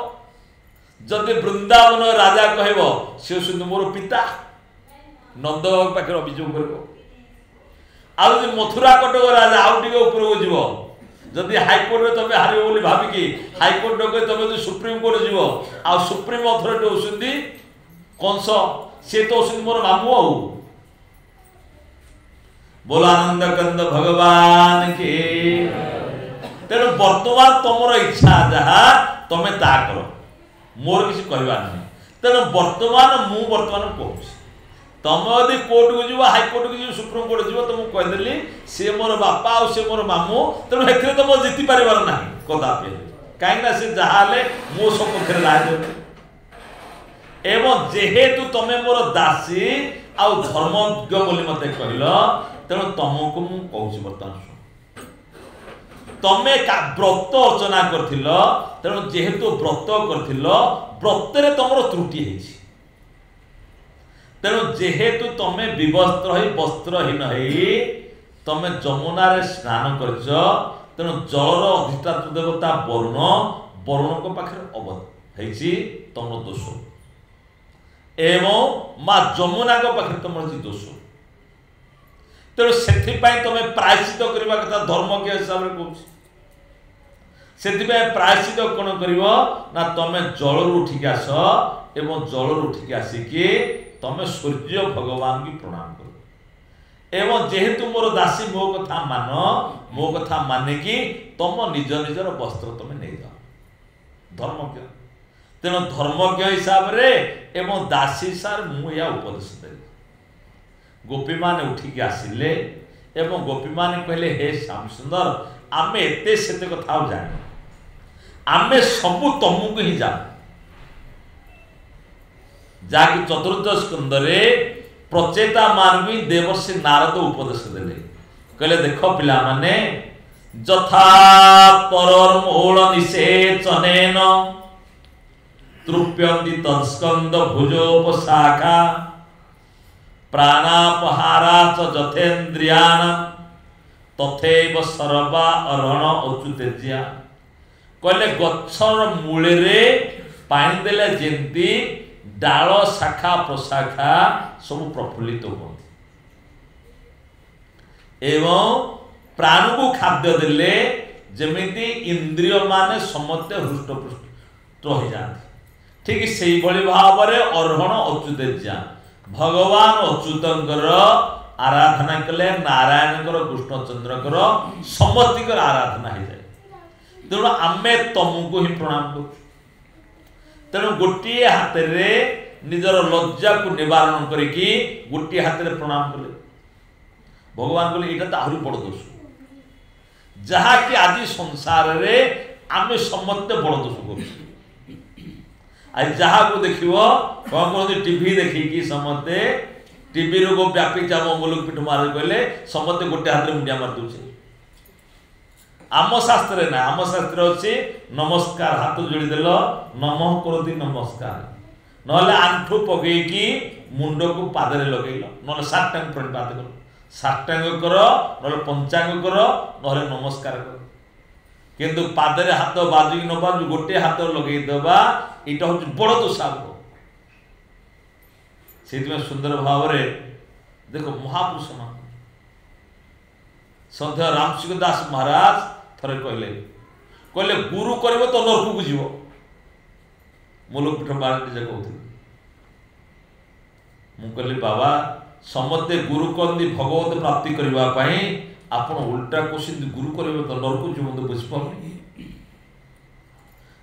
ଯଦି ବୃନ୍ଦାବନ ରାଜା କହିବ ସେ ହେଉଛନ୍ତି ମୋର ପିତା, ନନ୍ଦବାବୁ ପାଖରେ ଅଭିଯୋଗ କରିବ। ଆଉ ଯଦି ମଥୁରା କଟକ ରାଜା ଆଉ ଟିକେ ଉପରକୁ ଯିବ, ଯଦି ହାଇକୋର୍ଟରେ ତମେ ହାରିବ ବୋଲି ଭାବିକି ହାଇକୋର୍ଟ ଡକେ ତମେ ଯଦି ସୁପ୍ରିମକୋର୍ଟ ଯିବ, ଆଉ ସୁପ୍ରିମ ଅଥରିଟି ହେଉଛନ୍ତି କଂସ, ସିଏ ତ ହେଉଛନ୍ତି ମୋର ମାମୁଁ। ଆଉ ବୋଲ ଆନନ୍ଦ କନ୍ଦ ଭଗବାନ କି। ତେଣୁ ବର୍ତ୍ତମାନ ତମର ଇଚ୍ଛା ଯାହା ତମେ ତାହା କର, ମୋର କିଛି କହିବାର ନାହିଁ। ତେଣୁ ବର୍ତ୍ତମାନ ମୁଁ କହୁଛି, ତମେ ଯଦି କୋର୍ଟକୁ ଯିବ, ହାଇକୋର୍ଟକୁ ଯିବ, ସୁପ୍ରିମକୋର୍ଟ ଯିବ, ତ ମୁଁ କହିଦେଲି ସିଏ ମୋର ବାପା ଆଉ ସିଏ ମୋର ମାମୁଁ, ତେଣୁ ଏଥିରେ ତ ମୁଁ ଜିତି ପାରିବାର ନାହିଁ କଦାପି, କାହିଁକିନା ସେ ଯାହା ହେଲେ ମୋ ସପକ୍ଷରେ ରାୟ ଦେବେ। ଏବଂ ଯେହେତୁ ତମେ ମୋର ଦାସୀ ଆଉ ଧର୍ମଜ୍ଞ ବୋଲି ମତେ କହିଲ, ତେଣୁ ତମକୁ ମୁଁ କହୁଛି ବର୍ତ୍ତମାନ ଶୁଣ, ତମେ ବ୍ରତ ଅର୍ଚ୍ଚନା କରିଥିଲ, ତେଣୁ ଯେହେତୁ ବ୍ରତ କରିଥିଲ, ବ୍ରତରେ ତମର ତ୍ରୁଟି ହେଇଛି, ତେଣୁ ଯେହେତୁ ତମେ ବିବସ୍ତ୍ର ହୋଇ ବସ୍ତ୍ରହୀନ ହେଇ ତମେ ଯମୁନାରେ ସ୍ନାନ କରିଛ, ତେଣୁ ଜଳର ଅଧିଷ୍ଠାତ୍ରୀ ଦେବତା ବରୁଣଙ୍କ ପାଖରେ ଅବଧ ହେଇଛି ତମର ଦୋଷ, ଏବଂ ମା ଯମୁନାଙ୍କ ପାଖରେ ତମର ଅଛି ଦୋଷ। ତେଣୁ ସେଥିପାଇଁ ତମେ ପ୍ରାୟଶ୍ଚିତ କରିବା କଥା ଧର୍ମଜ୍ଞ ହିସାବରେ କହୁଛି। ସେଥିପାଇଁ ପ୍ରାୟଶ୍ଚିତ କ'ଣ କରିବ ନା, ତମେ ଜଳରୁ ଉଠିକି ଆସ ଏବଂ ଜଳରୁ ଉଠିକି ଆସିକି ତମେ ସୂର୍ଯ୍ୟ ଭଗବାନଙ୍କୁ ପ୍ରଣାମ କର, ଏବଂ ଯେହେତୁ ମୋର ଦାସୀ ମୋ କଥା ମାନ, ମୋ କଥା ମାନିକି ତମ ନିଜ ନିଜର ବସ୍ତ୍ର ତମେ ନେଇଯାଅ, ଧର୍ମଜ୍ଞ। ତେଣୁ ଧର୍ମଜ୍ଞ ହିସାବରେ ଏବଂ ଦାସୀ ହିସାବରେ ମୁଁ ଏହା ଉପଦେଶ ଦେଲି। ଗୋପୀମାନେ ଉଠିକି ଆସିଲେ ଏବଂ ଗୋପୀମାନେ କହିଲେ, ହେ ଶ୍ୟାମ ସୁନ୍ଦର, ଆମେ ଏତେ ସେତେ କଥା ଆଉ ଜାଣିନୁ, ଆମେ ସବୁ ତମକୁ ହିଁ ଜାଣୁ। ଯାହାକି ଚତୁର୍ଥ ସ୍କନ୍ଧରେ ପ୍ରଚେତା ମାନଙ୍କୁ ଦେବର୍ଷି ନାରଦ ଉପଦେଶ ଦେଲେ, କହିଲେ ଦେଖ ପିଲାମାନେ, ଯଥା ପରମୂଳ ନିଷେଚନେନ ତୃପ୍ୟନ୍ତି ତତ୍ସ୍କନ୍ଦ ଭୁଜୋପଶାଖା ପ୍ରାଣାପହାରାଚ ଯଥେନ୍ଦ୍ରିୟାନ ତଥୈବ ସର୍ବା ଅରଣ ଅଚ୍ୟୁତେଜ୍ୟା। କହିଲେ ଗଛର ମୂଳରେ ପାଣି ଦେଲେ ଯେମିତି ଡାଳ ଶାଖା ପ୍ରଶାଖା ସବୁ ପ୍ରଫୁଲ୍ଲିତ ହୁଅନ୍ତି, ଏବଂ ପ୍ରାଣକୁ ଖାଦ୍ୟ ଦେଲେ ଯେମିତି ଇନ୍ଦ୍ରିୟ ମାନେ ସମସ୍ତେ ହୃଷ୍ଟପୃଷ୍ଟ ହୋଇଯାଆନ୍ତି, ଠିକ ସେଇଭଳି ଭାବରେ ଅର୍ହଣ ଅଚ୍ୟୁତେଜ୍ୟା, ଭଗବାନ ଅଚ୍ୟୁତଙ୍କର ଆରାଧନା କଲେ ନାରାୟଣଙ୍କର କୃଷ୍ଣଚନ୍ଦ୍ରଙ୍କର ସମସ୍ତଙ୍କର ଆରାଧନା ହେଇଯାଏ। ତେଣୁ ଆମେ ତମକୁ ହିଁ ପ୍ରଣାମ କରୁଛୁ। ତେଣୁ ଗୋଟିଏ ହାତରେ ନିଜର ଲଜ୍ଜାକୁ ନିବାରଣ କରିକି ଗୋଟିଏ ହାତରେ ପ୍ରଣାମ କଲେ। ଭଗବାନ କହିଲେ ଏଇଟା ତ ଆହୁରି ବଡ଼ ଦୋଷ, ଯାହାକି ଆଜି ସଂସାରରେ ଆମେ ସମସ୍ତେ ବଡ଼ ଦୋଷ କରୁଛୁ। ଆଜି ଯାହାକୁ ଦେଖିବ କ'ଣ କରନ୍ତି, ଟିଭି ଦେଖିକି ସମସ୍ତେ ଟିଭି ରୋଗ ବ୍ୟାପିଛି ଆମ ମୁଲୁକ ପିଠ ମାରି କହିଲେ ସମସ୍ତେ ଗୋଟେ ହାତରେ ମୁଣ୍ଡିଆ ମାରି ଦେଉଛି। ଆମ ଶାସ୍ତ୍ରରେ ନା, ଆମ ଶାସ୍ତ୍ର ଅଛି ନମସ୍କାର, ହାତ ଯୋଡ଼ିଦେଲ ନମଃ କରନ୍ତି ନମସ୍କାର, ନହେଲେ ଆଣ୍ଠୁ ପକେଇକି ମୁଣ୍ଡକୁ ପାଦରେ ଲଗେଇଲ, ନହେଲେ ସାଷ୍ଟାଙ୍ଗ ପ୍ରଣିପାତ କର, ସାଷ୍ଟାଙ୍ଗ କର, ନହେଲେ ପଞ୍ଚାଙ୍ଗ କର, ନହେଲେ ନମସ୍କାର କର। କିନ୍ତୁ ପାଦରେ ହାତ ବାଜୁକି ନ ବାଜୁ ଗୋଟେ ହାତ ଲଗେଇଦେବା, ଏଇଟା ହଉଛି ବଡ଼ ଦୋଷ। ସେଇଥିପାଇଁ ସୁନ୍ଦର ଭାବରେ ଦେଖ ମହାପୁରୁଷ ମାନ ସନ୍ଧ୍ୟା ରାମସିଂହ ଦାସ ମହାରାଜ ଥରେ କହିଲେ ଗୁରୁ କରିବ ତ ନରକକୁ ଯିବ। ମୁଲୁକ ପୀଠ ବାରେ ନିଜେ କହୁଥିଲି। ମୁଁ କହିଲି ବାବା समस्ते गुरु कहते भगवत प्राप्ति करने आप उल्टा क्वेश्चन गुरु करेंगे तो नरक जीवन बुझिपारे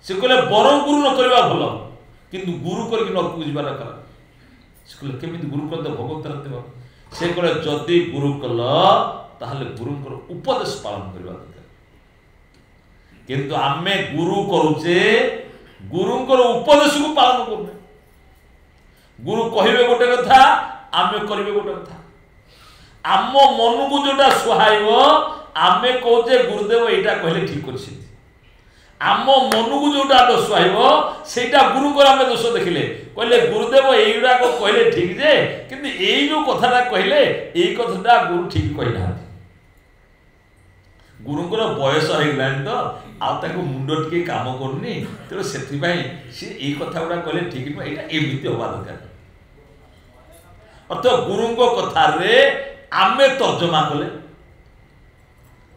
से कहले बर गुरु न करवा भल किंतु गुरु करके नरक जीवार खराब से कहले केमी गुरु करते भगवत देव से कहले जदि गुरु कल ताहले गुरुंकर उपदेश पालन करवा दरकार किंतु आमे गुरु करूचे गुरुंकर उपदेश को पालन करने गुरु कहिबे गोटे कथा आमे करिबे गोटे कथा आम मन को जोटा सुहाइबो आमे कहूचे गुरुदेव एटा कहले ठीक करछि आम मन को जोटा सुहाइबो सेटा गुरुकर आमे दोष देखिले कहले गुरुदेव एइरा को कहले ठीक जे किंतु एइ जो कथाटा कहले एइ कथाटा गुरु ठीक कहिना गुरुंकर बयस हो गलानी तो आउ मुंड टे काम करनी तेणु से सी ये कथा गुड़ा कहले ठीक नुह यहाँ एमती हवा दरकार अर्थ गुरु कथार आमे तर्जमा कले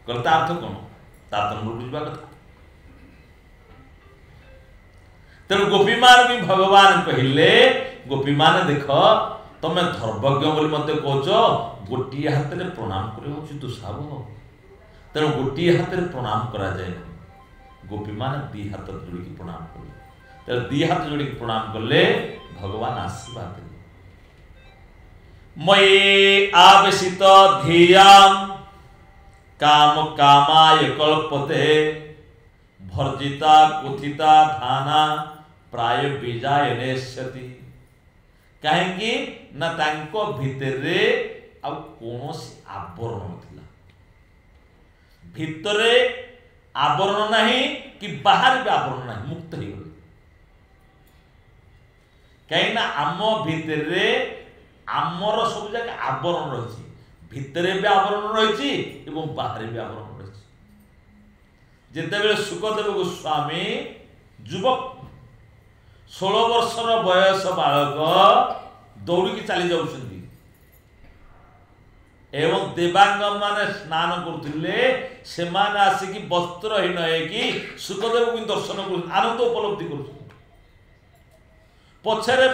अर्थ कौन तार बुझा कथा तेणु गोपी मान भी भगवान कहले गोपी मान देख तमें धर्मज्ञ बोली मत कह गोटे हाथ में प्रणाम कर दुस्साहब तेणु गोटे हाथ में प्रणाम करा जाए गोपी मान दी हाथ जोड़ी प्रणाम कले तेणु दी हाथ जोड़ी प्रणाम कले भगवान आशीर्वाद देते मयि आवेशित धियाम काम कामाय कल्पते भर्जिता कुथिता धाना प्राय बीजाय नेष्यति कहीं ना तांको भितरे आ कोनोसी आवरण नथिला भितरे आवरण नहीं कि बाहर भी आवरण नहीं मुक्त हो गले कहीं ना आम भितरे आमर सब जगह आवरण रही भितरे भी आवरण रही एवं बाहर भी आवरण रही जितेबले सुखदेव गोस्वामी युवक 16 वर्षर बयस बालक दौड़ी चली जाउछंदी एवं देवांग माने स्नान करथिले सेमाने आसिकी वस्त्रहीन होइकी सुखदेव को दर्शन कर आनंद उपलब्धि कर पछरे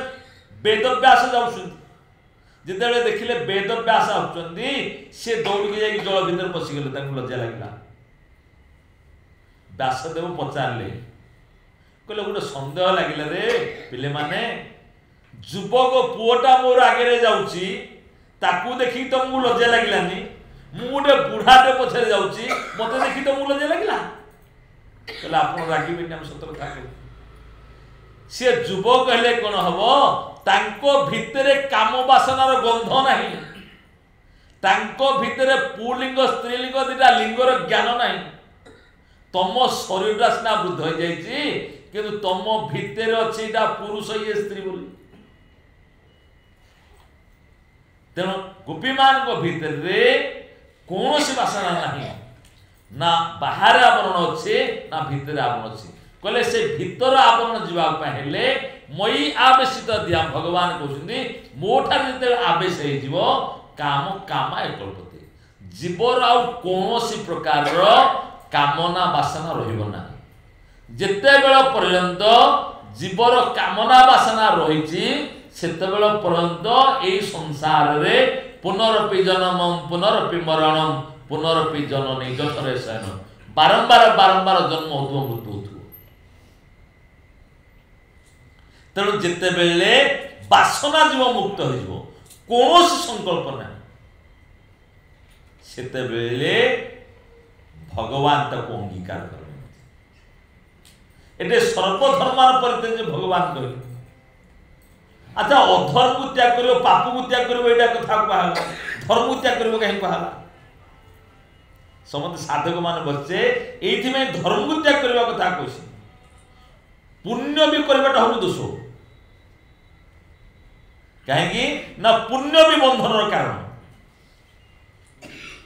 वेदव्यास जाउछंदी जितेबले देखिले वेदव्यास आउछंदी से दौड़ी जाई जल भीतर पसी गले ताकू लज्जा लागला व्यासदेव पचारे कहले गोटे सन्देह लगिला रे पिले माने युवक पुओटा मोर आगे जाउची ताकू देखी तुमको लज्जा लगिलानी मु गोटे बुढ़ाटे पछरे जाउची मते देखी तुमको लज्जा लगिला कहले आपण रागिबेनी हम सत कथा कहू से युवक कहले कोन हबो तांको भितरे काम वासनार गंध नाही तांको भितरे पुलिंग स्त्रीलिंग दिटा लिंगर ज्ञान नाही तम शरीरटा सिना वृद्ध हो जाइए किंतु तम भितर अच्छी पुरुष ये स्त्री बोली तेणु गोपी मान भितर कौन सी बासना नहीं ना बाहर आवरण अच्छे ना भितर आवरण अच्छे कहले से भितर आवरण जावाई मई आवेशित दिया भगवान कहते मोठार जो आवेश हो काम कामाय कल्पते जीवर आउ कौन प्रकार कामना बासना रहिबना जेते बेल पर्यंत जीवर कामना बासना रही सेते बेल पर्यंत एई संसार रे पुनरपि जन्मम पुनरपि मरणम पुनरपि जननी जठरे शयन बारंबार बारंबार जन्म होतो मृत्यु होतो तेणु जेते बेले बासना जीव मुक्त हो कौन संकल्प ना सेते बेले भगवान तक अंगीकार करें सर्वधर्मान परित्याज्य भगवान कहले अच्छा अधर्म को त्याग करो पाप को त्याग करो एटा कथा कहला धर्म को त्याग करो कहीं कहला समस्त साधक मान बच्चे एथि में धर्म को त्याग करबा कथा कहछि पुण्य भी करबाटा हम दोष कहीं ना पुण्य भी बंधन कारण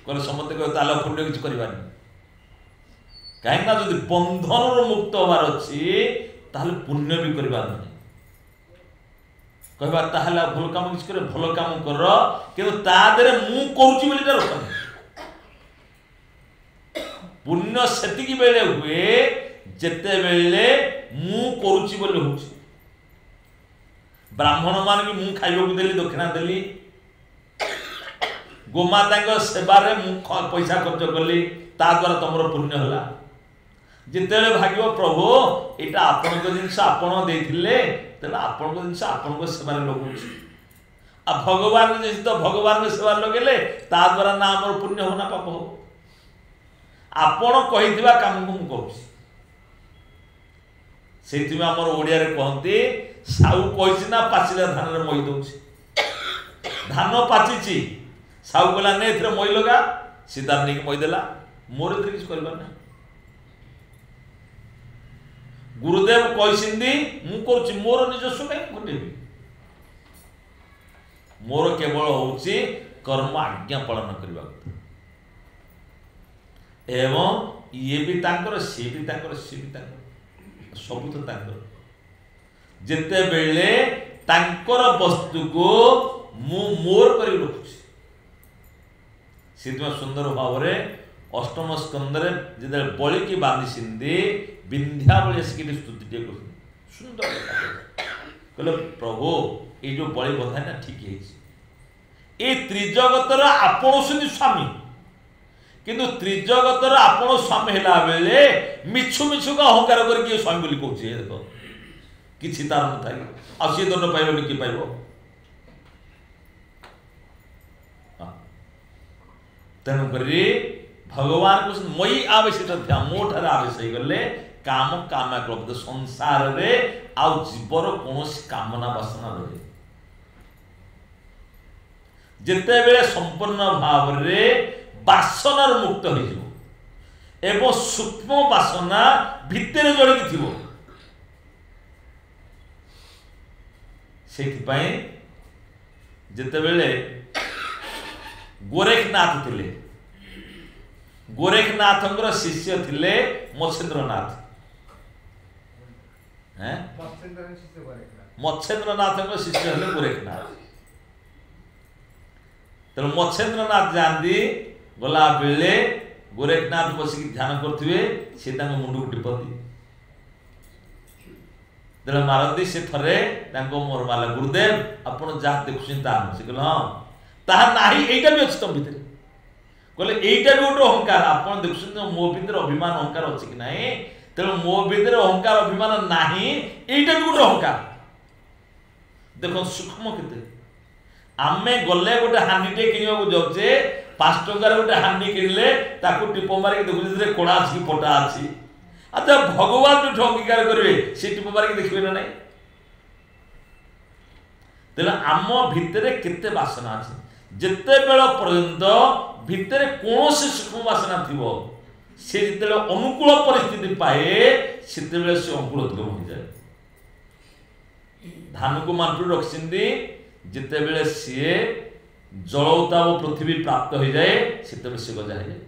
कहले समस्त कह ताला पुण्य किछ करबानी कहीं ना जो बंधन मुक्त होवार अच्छी ताहले पुण्य भी करवा नहीं कहबा ताहले भल काम किछ करे भल काम कर किंतु ता देरे मु करूची बोली रख पुण्य सेतिकी बेले हुए जेते बेले मु करूची बोली होची ब्राह्मण मान की मु खाइबा को देली दक्षिणा देली गोमाता सेवारे पैसा खर्च कली ता द्वारा तुम पुण्य है जिते भाग्य प्रभु यहाँ आपण जिनस आपण तेल आपण जिनस आपण सेवार लगे आ भगवान जिस तो भगवान सेवा लगे ता द्वारा ना आम पुण्य हो ना पाप हो आपण कही काम को मुझे से आम ओडिया कहते साहू कही ना पाचिला धान मई दौर धान पाची साहू कहला ने ए मई लगा सी तार नहीं मई देला मोर ए किसी कर गुरुदेव कही मुझे मोर निजस्व कहीं घटेबी मोर केवल हूँ कर्म आज्ञा पालन करने एवं ये भी तांकर सी भी तांकर सी भी तांकर सब तो तांकर जिते बेले तांकर वस्तु को मु मोर कर रखुची सुंदर भाव में अष्टम स्कंदर जिते बलि की बांधी सिंधी विंध्या बलि स्तुति सुंदर कहले प्रभु ये जो बलि बंधा ना ठीक है त्रिजगतर आपण सुनी स्वामी किंतु त्रिजगतर आपण स्वामी है बेले मिछु मिछु का अहंकार करके स्वामी बोली कहूँ देख किसी तार न था आ सी दंड पाइबनी कि पाइब तेणुक भगवान को मई आवेशित ध्यान मोठार आवेश हो गले काम कामाक्रोध संसार रे आउ जीवर कौन कामना वासना रहे जिते बेले संपूर्ण भाव रे बासनार मुक्त हो एवं सूक्ष्म बासना भितर जड़िकी थी से जिते बेले गोरेखनाथ थिले गोरेखनाथ शिष्य थिले मत्स्येंद्रनाथ मत्स्येंद्रनाथ शिष्य थे गोरेखनाथ तेणु मत्स्येंद्रनाथ जाती गला बेले गोरेखनाथ बसिक ध्यान करुवे सी मुंड को टिपती तेणु मारती से थे मोर माला गुरुदेव आपड़ जहाँ देखुं ताहा से कहले हाँ ताहा नाही एटा भी अच्छी तुम भितर कहले एटा भी गोटे अहंकार आपड़ देखुं मो भीतर अभिमान अहंकार अच्छी कि ना तेणु मो भीतर अहंकार अभिमान नाही एटा भी गोटे अहंकार देख सूक्ष्म केते आमे गले गोटे हांडीटे किणवाक जाऊे 5 टंकार गोटे हांडी किणले ताकू टीप मारिक देखुचे कोड़ा अच्छी पटा अच्छी अच्छा भगवान जो अंगीकार करेंगे से टीप मारिक देखिए ना नहीं तेना आम भितर केते बासना अच्छे जिते बेल पर्यंत भितर कौन सूक्ष्म बासना थी से जिते अनुकूल परिस्थिति पाए से अंकुल उद्गम हो जाए धान को मांटू रखी जिते बेले सी जल उताप पृथ्वी प्राप्त हो जाए से गजा हो जाए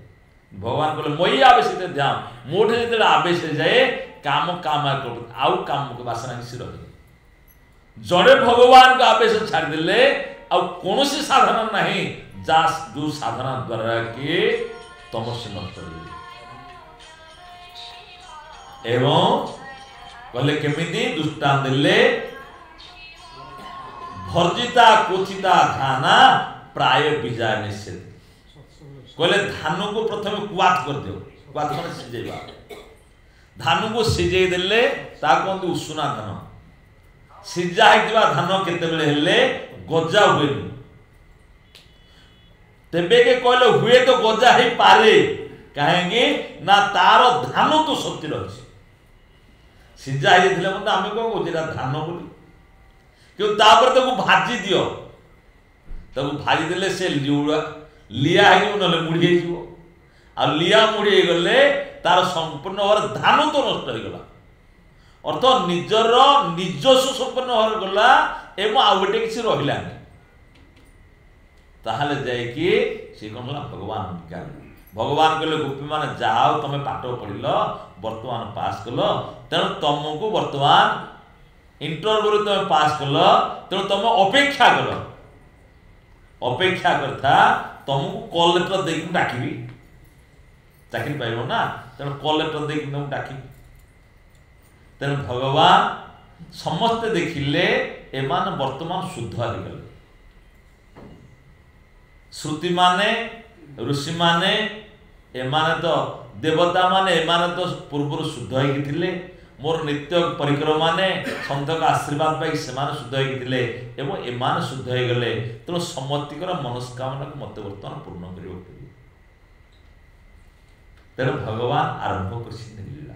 भगवान कहले मई आवेशित ध्यान मोठे जो आवेश जाए काम काम आउ काम को बासना किसी रहे जड़े भगवान का आवेश छाड़देले कौन साधना नहीं जा जो साधना द्वारा कि तमस्य नष्ट एवं कहले केमिति दृष्टांत देले भर्जिता कोचिता धाना प्राय बीजा निषेध कहले धान को प्रथम कुआत कर दियो कुआत माने सिजेबा धान को सिजे देले ता कहते उषुना धान सिजा होइतिबा धान केते बेले हेले गजा हुएनी तेबे के कहले हुए तो गजा ही पारे कहेंगे ना तार धान तो सत्य रही सिजा होइथिले मते आमे को गोजेरा धान बोली क्यों तापर ताको भाजी दियो ताको भाजी देले से लिया है मुड़ी आ लिया मुड़ी गले तार संपूर्ण भाव धान तो नष्ट हो गला अर्थ निजर निजस्व संपूर्ण भाव गला एवं आ गोटे किसी रहा ताहले जाइकी से कौन है भगवान भगवान कहले गोपी मान जाओ तुम पाठ पढ़ल वर्तमान पास कल तेणु तुमको वर्तमान इंटरव्यू तुम पास कल तेणु तुम अपेक्षा कल अपेक्षा करता तुमको कॉल लेटर देख डाकबी चाकरी पाइब ना तेणु कॉल लेटर देख तुमको डाक तेणु भगवान समस्ते देखिले एमान वर्तमान शुद्ध हो गले श्रुति माने ऋषि माने एमाने तो देवता माने एमाने तो पूर्व शुद्ध होइथिले मोर नित्य परिक्रमा ने सन्त का आशीर्वाद पाई सेमाने शुद्ध होइथिले एवं एमाने शुद्ध हो गले तो समतिकर मनस्कामना को मत वर्तमान पूर्ण करियो तेरे भगवान आरंभ कर लीला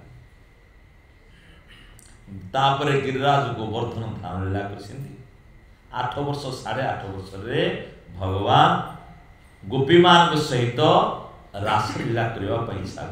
तापरे गिरिराज गोवर्धन धारण लीला कर 8 वर्ष 8.5 वर्ष रे भगवान गोपी मान सहित रासलीला करने इच्छा